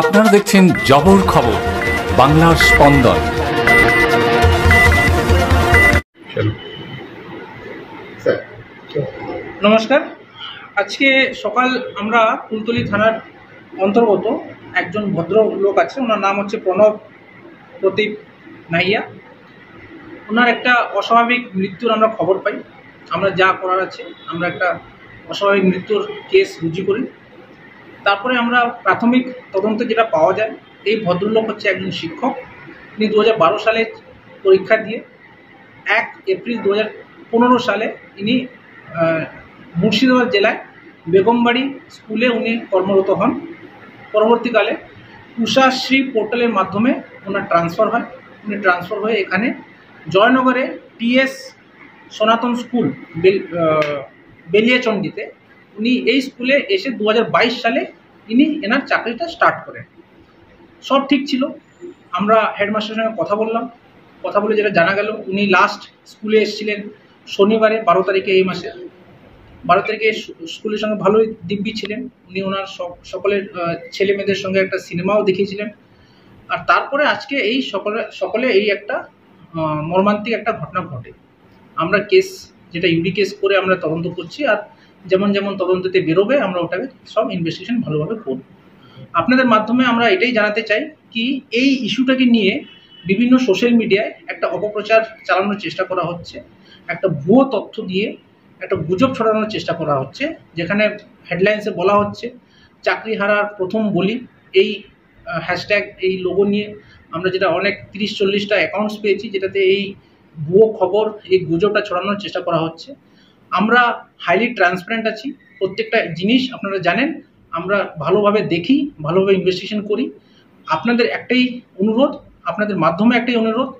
আপনারা দেখছেন জবর খবর, বাংলার স্পন্দন। নমস্কার। আজকে সকাল আমরা কুলতলি থানার অন্তর্গত একজন ভদ্রলোক আছে, ওনার নাম হচ্ছে প্রণব প্রদীপ নাইয়া। ওনার একটা অস্বাভাবিক মৃত্যুর আমরা খবর পাই। আমরা যা করার আছে আমরা একটা অস্বাভাবিক মৃত্যুর কেস রুজু করি। তারপরে আমরা প্রাথমিক তদন্তে যেটা পাওয়া যায়, এই ভদ্রলোক হচ্ছে একজন শিক্ষক। তিনি 2012 সালে পরীক্ষা দিয়ে 1 এপ্রিল 2015 সালে ইনি মুর্শিদাবাদ জেলায় বেগমবাড়ি স্কুলে উনি কর্মরত হন। পরবর্তীকালে উষাশ্রী পোর্টালের মাধ্যমে ওনার ট্রান্সফার হয়। উনি ট্রান্সফার হয়ে এখানে জয়নগরে টিএস সনাতন স্কুল বেলিয়াচন্ডিতে উনি এই স্কুলে এসে 2022 সালে ইনি এনার চাকরিটা স্টার্ট করেন। সব ঠিক ছিল। আমরা হেডমাস্টারের সঙ্গে কথা বলে যেটা জানা গেল, উনি লাস্ট স্কুলে এসেছিলেন শনিবারে 12 তারিখে, এই মাসে 12 তারিখে স্কুলের সঙ্গে ভালোই দিব্যি ছিলেন। উনি ওনার সকলের ছেলে মেয়েদের সঙ্গে একটা সিনেমাও দেখিয়েছিলেন। আর তারপরে আজকে এই সকলে এই একটা মর্মান্তিক একটা ঘটনা ঘটে। আমরা কেস যেটা ইউডি কেস করে আমরা তদন্ত করছি, আর যেমন যেমন তদন্ততে বেরোবে আমরা ওটাকে সব ইনভেস্টিগেশন ভালোভাবে করব। আপনাদের মাধ্যমে আমরা এটাই জানাতে চাই কি এই ইস্যুটাকে নিয়ে বিভিন্ন সোশ্যাল মিডিয়ায় একটা অপপ্রচার চালানোর চেষ্টা করা হচ্ছে, একটা ভুয়ো তথ্য দিয়ে একটা গুজব ছড়ানোর চেষ্টা করা হচ্ছে, যেখানে হেডলাইন্সে বলা হচ্ছে চাকরি হারার প্রথম বলি। এই হ্যাশট্যাগ, এই লোগো নিয়ে আমরা যেটা অনেক 30-40টা অ্যাকাউন্টস পেয়েছি, যেটাতে এই ভুয়ো খবর, এই গুজবটা ছড়ানোর চেষ্টা করা হচ্ছে। আমরা হাইলি ট্রান্সপারেন্ট আছি। প্রত্যেকটা জিনিস আপনারা জানেন, আমরা ভালোভাবে দেখি, ভালোভাবে ইনভেস্টিগেশন করি। আপনাদের একটাই অনুরোধ, আপনাদের মাধ্যমে একটাই অনুরোধ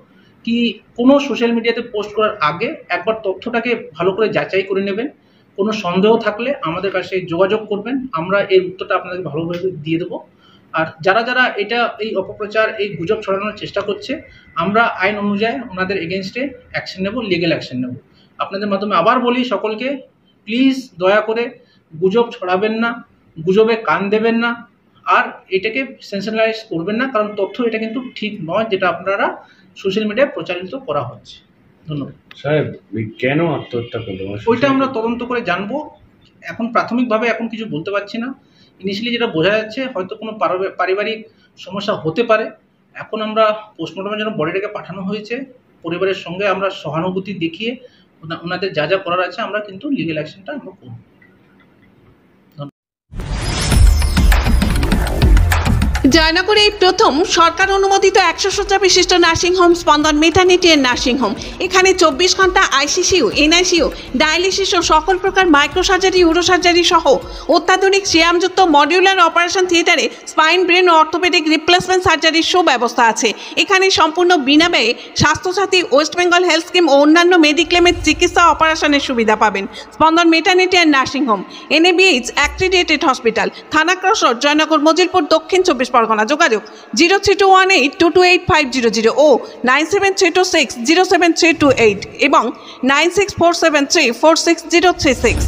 কি কোনো সোশ্যাল মিডিয়াতে পোস্ট করার আগে একবার তথ্যটাকে ভালো করে যাচাই করে নেবেন। কোনো সন্দেহ থাকলে আমাদের কাছে যোগাযোগ করবেন, আমরা এর উত্তরটা আপনাদের ভালোভাবে দিয়ে দেবো। আর যারা যারা এই অপপ্রচার, এই গুজব ছড়ানোর চেষ্টা করছে, আমরা আইন অনুযায়ী ওনাদের এগেনস্টে অ্যাকশন নেব, লিগ্যাল অ্যাকশন নেব। আপনাদের মাধ্যমে আবার বলি সকলকে, প্লিজ দয়া করে গুজব ছড়াবেন না, গুজবে কান দেবেন না, আর এটাকে সেন্সেশনালাইজ করবেন না, কারণ তথ্য এটা কিন্তু ঠিক নয় যেটা আপনারা সোশ্যাল মিডিয়ায় প্রচারিত করা হচ্ছে। ধন্যবাদ। সাহেব, কেন আত্মহত্যা করলো ওইটা আমরা তদন্ত করে জানবো। এখন প্রাথমিকভাবে এখন কিছু বলতে পারছি না। ইনিশিয়ালি যেটা বোঝা যাচ্ছে হয়তো কোনো পারিবারিক সমস্যা হতে পারে। এখন আমরা পোস্টমর্টমের জন্য বডিটাকে পাঠানো হয়েছে। পরিবারের সঙ্গে আমরা সহানুভূতি দেখিয়ে ওনাদের যা যা করার আছে আমরা কিন্তু লিগ্যাল অ্যাকশনটা আমরা করব। জয়নগরে এই প্রথম সরকার অনুমোদিত 100 শয্যা বিশিষ্ট নার্সিংহোম স্পন্দন মেটার্নিটি এন্ড নার্সিংহোম। এখানে 24 ঘন্টা আইসিসিউ, এনআইসিউ, ডায়ালিসিস ও সকল প্রকার মাইক্রোসার্জারি, ইউরোসার্জারি সহ অত্যাধুনিক সিয়ামযুক্ত মডিউলার অপারেশন থিয়েটারে স্পাইন, ব্রেন ও অর্থোপেডিক রিপ্লেসমেন্ট সার্জারির সুব্যবস্থা আছে। এখানে সম্পূর্ণ বিনাব্যয়ে Swasthya Sathi, west Bengal health scheme ও অন্যান্য মেডিক্লেমের চিকিৎসা অপারেশনের সুবিধা পাবেন। Spandan maternity and nursing home, NABH accredited hospital, Thana cross road, Jaynagar, Majilpur, Dakshin 24 Pargana. যোগাযোগ 0321822850 ও 9732607328 এবং 9647346036।